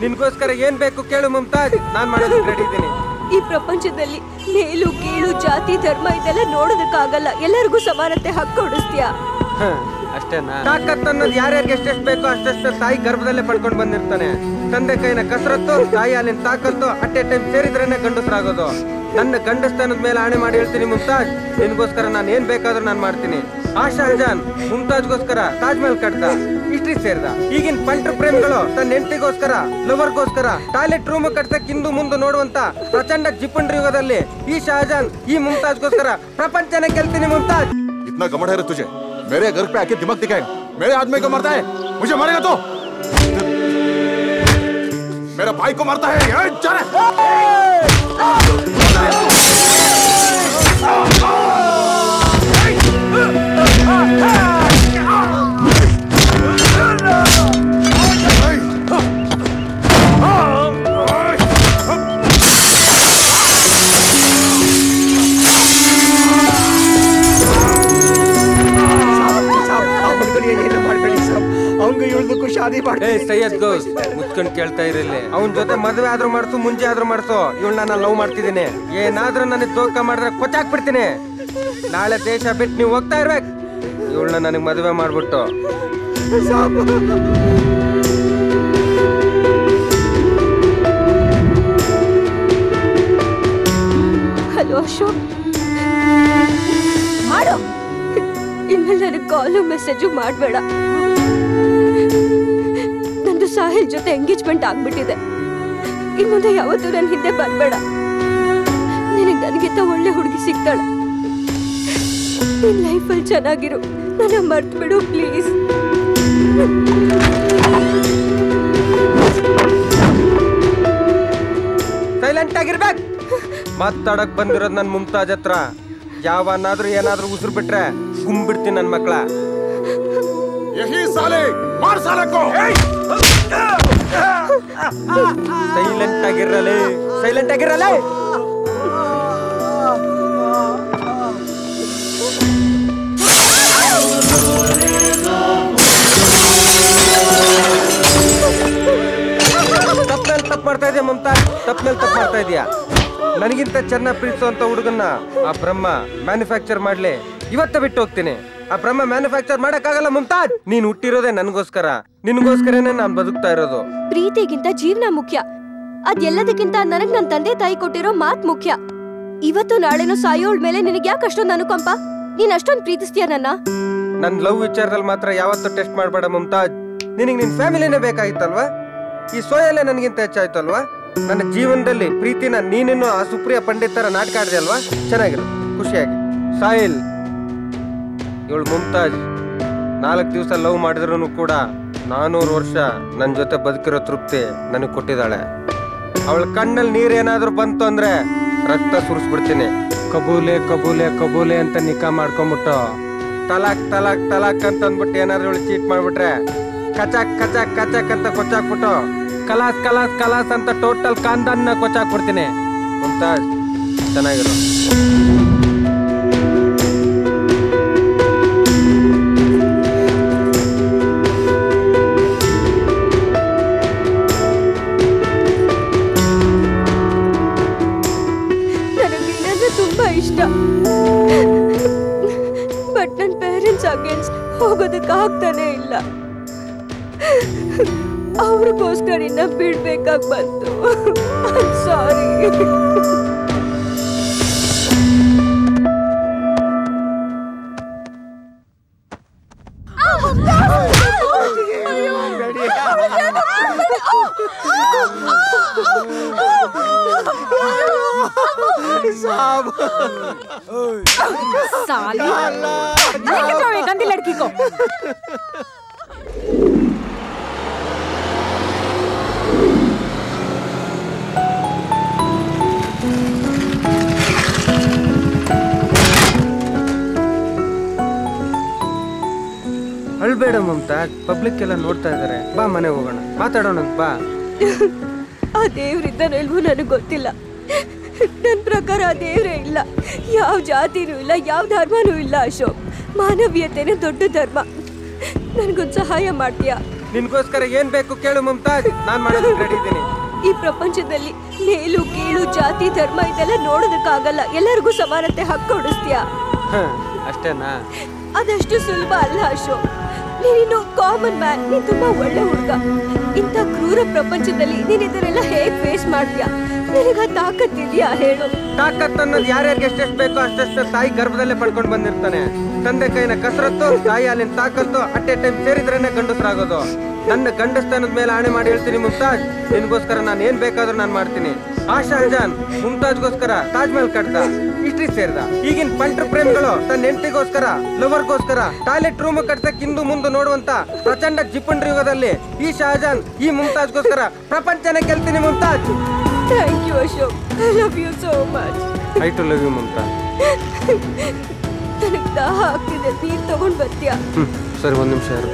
ನಿನ್ಗೋಸ್ಕರ ಏನ್ ಬೇಕು ಕೇಳು ಮುಮ್ತಾಜ್, ನಾನ್ ಮಾಡೋದಕ್ಕೆ ರೆಡಿ ಇದ್ದೀನಿ. ಈ ಪ್ರಪಂಚದಲ್ಲಿ ಮೇಲು ಕೀಳು ಜಾತಿ ಧರ್ಮ ಇದೆಲ್ಲ ನೋಡೋದಕ್ಕಾಗಲ್ಲ. ಎಲ್ಲರಿಗೂ ಸಮಾನತೆ ಹಕ್ಕು ಕೊಡಿಸ್ತೀಯಾ? ಅಷ್ಟೇನಾ? ತಾಕತ್ ಅನ್ನೋದು ಯಾರ್ಯಾರಿಗೆ ಎಷ್ಟೆಷ್ಟು ಬೇಕೋ ಅಷ್ಟೆಷ್ಟು ತಾಯಿ ಗರ್ಭದಲ್ಲೇ ಪಡ್ಕೊಂಡು ಬಂದಿರ್ತಾನೆ. ತಂದೆ ಕೈನ ಕಸರತ್ತು, ತಾಯಿ ಅಲ್ಲಿನ ತಾಕತ್ತು ಅಟ್ ಎ ಟೈಮ್ ಸೇರಿದ್ರೇನೆ ಗಂಡಸರಾಗೋದು. ನನ್ನ ಗಂಡಸ್ತನದ ಮೇಲೆ ಆಣೆ ಮಾಡಿ ಹೇಳ್ತೀನಿ ಮುಮ್ತಾಜ್, ನಿನ್ಗೋಸ್ಕರ ನಾನು ಏನ್ ಬೇಕಾದ್ರೂ ನಾನು ಮಾಡ್ತೀನಿ. ಆ ಶಹಜಾನ್ ಮುಮ್ತಾಜ್ಗೋಸ್ಕರ ತಾಜ್ ಮಹಲ್ ಕಟ್ಟ, ಹಿಸ್ಟ್ರಿ ಸೇರ್ದ. ಈಗಿನ ಪಂಟ್ರ ಪ್ರೇಮಿಗಳು ತನ್ನ ಹೆಂಡತಿಗೋಸ್ಕರ ಲವರ್ಗೋಸ್ಕರ ಟಾಯ್ಲೆಟ್ ರೂಮ್ ಕಟ್ಸಕ್ ಹಿಂದು ಮುಂದೆ ನೋಡುವಂತ ಪ್ರಚಂಡ ಜಿಪುಂಡ್ರ ಯುಗದಲ್ಲಿ ಈ ಶಹಜಾನ್ ಈ ಮುಮ್ತಾಜ್ಗೋಸ್ಕರ ಪ್ರಪಂಚನೇ ಗೆಲ್ತೀನಿ. ಮುಮ್ತಾಜ್ इतना घमंड है तुझे? मेरे घर पे आके दिमाग दिखाए, मेरे आदमी को मारता है, मुझे मारेगा तो? मेरा भाई को मारता है, ಸೈಯದ್ ಗೌಸ್ ಮುಚ್ಕೊಂಡ್ ಕೇಳ್ತಾ ಇರಲಿ. ಅವನ್ ಜೊತೆ ಮದ್ವೆ ಆದ್ರೂ ಮಾಡ್ಸು, ಮುಂಚೆ ಆದ್ರೂ ಮಾಡ್ಸು. ಇವಳನ್ನ ನಾನು ಲವ್ ಮಾಡ್ತಿದ್ದೀನಿ. ಏನಾದ್ರೂ ನನಗೆ ದೋಖ ಮಾಡಿದ್ರೆ ಕೊಚ್ಚಾಕ್ಬಿಡ್ತೀನಿ. ನಾಳೆ ದೇಶ ಬಿಟ್ಟು ನೀವು ಹೋಗ್ತಾ ಇರ್ಬೇಕು. ಇವಳನ್ನ ನನಗೆ ಮದುವೆ ಮಾಡ್ಬಿಟ್ಟು. ಹಲೋ ಅಶೋಕ್, ಮಾಡು. ಇನ್ಮೇಲೆ ನನಗೆ ಕಾಲು ಮೆಸೇಜು ಮಾಡಬೇಡ. ನಂದು ಸಾಹಿಲ್ ಜೊತೆ ಎಂಗೇಜ್ಮೆಂಟ್ ಆಗ್ಬಿಟ್ಟಿದೆ. ಇನ್ ಮುಂದೆ ಯಾವತ್ತೂ ನನ್ನ ಹಿಂದೆ ಬರ್ಬೇಡ. ನಿನಗೆ ನನಗಿಂತ ಒಳ್ಳೆ ಹುಡುಗಿ ಸಿಗ್ತಾಳೆ. ನಿನ್ ಲೈಫಲ್ಲಿ ಚೆನ್ನಾಗಿರು. ನನ್ನ ಮರ್ತು ಬಿಡು ಪ್ಲೀಸ್. ಸೈಲೆಂಟ್ ಆಗಿರ್ಬೇಕು. ಮಾತಾಡಕ್ ಬಂದಿರೋದು ನನ್ ಮುಮ್ತಾಜ್ ಹತ್ರ. ಯಾವನಾದ್ರೂ ಏನಾದ್ರೂ ಉಸಿರು ಬಿಟ್ರೆ ಗುಂಬಿಡ್ತೀನಿ ನನ್ ಮಕ್ಳ. ಸೈಲೆಂಟ್ ಆಗಿರಲೇ, ಸೈಲೆಂಟ್ ಆಗಿರಲೇ. ತಪ್ಪು ಮಾಡ್ತಾ ಇದೆಯಾ ಮುಮ್ತಾಜ್? ತಪ್ಪು ಮಾಡ್ತಾ ಇದೀಯಾ? ನನಗಿಂತ ಚೆನ್ನಾಗಿ ಪ್ರೀತಿಸುವಂತ ಹುಡುಗನ್ನ ಆ ಬ್ರಹ್ಮ ಮ್ಯಾನುಫ್ಯಾಕ್ಚರ್ ಮಾಡ್ಲಿ, ಇವತ್ತ ಬಿಟ್ಟು ಹೋಗ್ತೀನಿ. ಆ ಬ್ರಹ್ಮ ಮ್ಯಾನುಫ್ಯಾಕ್ಚರ್ ಮಾಡಕ್ಕಾಗಲ್ಲ ಮುಮ್ತಾಜ್. ನೀನ್ ಹುಟ್ಟಿರೋದೇ ನನ್ಗೋಸ್ಕರ, ನಿನ್ಗೋಸ್ಕರನೇ ನಾನ್ ಬದುಕ್ತಾ ಇರೋದು. ಪ್ರೀತಿಗಿಂತ ಜೀವನ ಮುಖ್ಯ. ಅದೆಲ್ಲದಕ್ಕಿಂತ ನನಗ್ ನನ್ ತಂದೆ ತಾಯಿ ಕೊಟ್ಟಿರೋ ಮಾತ್ ಮುಖ್ಯ. ಇವತ್ತು ನಾಳೆನೋ ಸಾಯೋಳ್ ಮೇಲೆ ನಿನಗೆ ಯಾಕೆ ಅಷ್ಟೊಂದು ಅನುಕಂಪ? ನೀನ್ ಅಷ್ಟೊಂದು ಪ್ರೀತಿಸ್ತೀಯ ನನ್ನ? ನನ್ ಲವ್ ವಿಚಾರದಲ್ಲಿ ಮಾತ್ರ ಯಾವತ್ತೂ ಟೆಸ್ಟ್ ಮಾಡ್ಬೇಡ ಮುಮ್ತಾಜ್. ನಿನಗ್ ನಿನ್ ಫ್ಯಾಮಿಲಿನೇ ಬೇಕಾಗಿತ್ತಲ್ವಾ? ಈ ಸೋಯಲ್ಲೇ ನನ್ಗಿಂತ ಹೆಚ್ಚಾಯ್ತು ಅಲ್ವಾ? ನನ್ನ ಜೀವನದಲ್ಲಿ ಪ್ರೀತಿನ ನೀನಿನ್ನು ಆ ಸುಪ್ರಿಯ ಪಂಡಿತ್ ತರ ನಾಟಕ ಆಡಿದೆ ಅಲ್ವಾ? ಚೆನ್ನಾಗಿರು, ಖುಷಿಯಾಗಿ. ಸಾಹಿಲ್, ಇವಳು ಮುಮ್ತಾಜ್ 4 ದಿವಸ ಲವ್ ಮಾಡಿದ್ರು ಕೂಡ 400 ವರ್ಷ ನನ್ನ ಜೊತೆ ಬದುಕಿರೋ ತೃಪ್ತಿ ನನಗೆ ಕೊಟ್ಟಿದ್ದಾಳೆ. ಅವಳ ಕಣ್ಣಲ್ಲಿ ನೀರೇನಾದ್ರೂ ಬಂತು ಅಂದ್ರೆ ರಕ್ತ ಸುರಿಸ್ಬಿಡ್ತೀನಿ. ಕಬೂಲೆ ಕಬೂಲೆ ಕಬೂಲೆ ಅಂತ ನಿಕಾ ಮಾಡ್ಕೊಂಡ್ಬಿಟ್ಟು ತಲಾಕ್ ತಲಾಕ್ ತಲಾಕ್ ಅಂತ ಅಂದ್ಬಿಟ್ಟು ಏನಾದ್ರೂ ಇವಳು ಚೀಟ್ ಮಾಡ್ಬಿಟ್ರೆ ಕಚಾಕ್ ಕಚಾಕ್ ಕಚಾಕ್ ಅಂತ ಕೊಚ್ಚಾಕ್ಬಿಟ್ಟು ಕಲಾಸ್ ಕಲಾಸ್ ಕಲಾಸ್ ಅಂತ ಟೋಟಲ್ ಕಾಂದನ್ನ ಕೊಚ್ಚಾಕ್ಬಿಡ್ತೀನಿ. ಮುಮ್ತಾಜ್, ಚೆನ್ನಾಗಿರು. ತುಂಬಾ ಇಷ್ಟ. ಬಟ್ ನನ್ನ ಪೇರೆಂಟ್ಸ್ ಅಗೇನ್ಸ್ಟ್ ಹೋಗೋದಕ್ಕೆ ಆಗ್ತಾನೆ ಇಲ್ಲ. ಅವ್ರಿಗೋಸ್ಕರ ಇನ್ನ ಬಿಡ್ಬೇಕಾಗಿ ಬಂತು. ಸಾರಿ. साली, लेके जाओ एक अंधी लड़की को। ಅಳ್ಬೇಡ ಮಮತಾಜ್, ಪಬ್ಲಿಕ್ ಎಲ್ಲ ನೋಡ್ತಾ ಇದಾರೆ. ಬಾ ಮನೆಗೆ ಹೋಗೋಣ, ಮಾತಾಡೋಣ ಬಾ. ಆ ದೇವ್ರಿದ್ದಾನೆಲ್ವೋ ನನಗೆ ಗೊತ್ತಿಲ್ಲ. ನನ್ನ ಪ್ರಕಾರ ಆ ದೇವ್ರೇ ಇಲ್ಲ. ಯಾವ ಜಾತಿನೂ ಇಲ್ಲ, ಯಾವ ಧರ್ಮನೂ ಇಲ್ಲ ಅಶೋಕ್. ಮಾನವೀಯತೆನೇ ದೊಡ್ಡ ಧರ್ಮ. ನನಗೊಂದು ಸಹಾಯ ಮಾಡ್ತೀಯಾ? ನಿನ್ಗೋಸ್ಕರ ಏನ್ ಬೇಕು ಕೇಳು ಮುಮ್ತಾಜ್, ನಾನ್ ಮಾಡೋದಕ್ಕೆ ರೆಡಿ ಇದ್ದೀನಿ. ಈ ಪ್ರಪಂಚದಲ್ಲಿ ಮೇಲು ಕೀಳು ಜಾತಿ ಧರ್ಮ ಇದೆಲ್ಲ ನೋಡೋದಕ್ಕಾಗಲ್ಲ. ಎಲ್ಲರಿಗೂ ಸಮಾನತೆ ಹಕ್ಕು ಕೊಡಿಸ್ತೀಯಾ? ಅಷ್ಟೇನಾ? ಅದಷ್ಟು ಸುಲಭ ಅಲ್ಲ ಅಶೋಕ್. ನೀನು ಕಾಮನ್ ಮ್ಯಾನ್, ನೀನ್ ತುಂಬಾ ಒಳ್ಳೆ ಹುಡುಗ. ಇಂಥ ಕ್ರೂರ ಪ್ರಪಂಚದಲ್ಲಿ ನೀನ್ ಇದನ್ನೆಲ್ಲ ಹೇಗ್ ಫೇಸ್ ಮಾಡ್ತೀಯಾ? ನಿನಗ ತಾಕತ್ತಿದ್ಯಾ ಹೇಳು? ತಾಕತ್ ಅನ್ನೋದು ಯಾರ್ಯಾರಿಗೆ ಎಷ್ಟೆಷ್ಟು ಬೇಕೋ ಅಷ್ಟೆಷ್ಟು ತಾಯಿ ಗರ್ಭದಲ್ಲೇ ಪಡ್ಕೊಂಡು ಬಂದಿರ್ತಾನೆ. ತಂದೆ ಕೈನ ಕಸರತ್ತು, ತಾಯಿ ಹಾಲಿನ ತಾಕತ್ತು ಅಟ್ ಎ ಟೈಮ್ ಸೇರಿದ್ರೇನೆ ಗಂಡಸರಾಗೋದು. ನನ್ನ ಗಂಡಸ್ತನದ ಮೇಲೆ ಆಣೆ ಮಾಡಿ ಹೇಳ್ತೀನಿ ಮುಮ್ತಾಜ್, ನಿನ್ಗೋಸ್ಕರ ನಾನು ಏನ್ ಬೇಕಾದ್ರೂ ನಾನು ಮಾಡ್ತೀನಿ. ಆ ಶಹಜಾನ್ ಮುಮ್ತಾಜ್ಗೋಸ್ಕರ ತಾಜ್ ಮಹಲ್ ಕಟ್ದ, ಹಿಸ್ಟ್ರಿ ಸೇರ್ದ. ಈಗಿನ ಪಂಟ್ರ ಪ್ರೇಮಿಗಳು ತನ್ನ ಹೆಂಡತಿಗೋಸ್ಕರ, ಲವರ್ಗೋಸ್ಕರ ಟಾಯ್ಲೆಟ್ ರೂಮ್ ಕಟ್ಸಕ್ ಹಿಂದು ಮುಂದೆ ನೋಡುವಂತ ಪ್ರಚಂಡ ಜಿಪುಂಡ್ರ ಯುಗದಲ್ಲಿ ಈ ಶಹಜಾನ್ ಈ ಮುಮ್ತಾಜ್ಗೋಸ್ಕರ ಪ್ರಪಂಚನೇ ಗೆಲ್ತೀನಿ Mumtaz. Thank you Ashok, I love you so much. I too love you Mumtaz. ನನಗೆ ದಾಹ ಆಗ್ತಿದೆ, ನೀರು ತಗೊಂಡ್ ಬರ್ತೀಯಾ? ಸರಿ, ಒಂದ್ ನಿಮಿಷ ಇರು.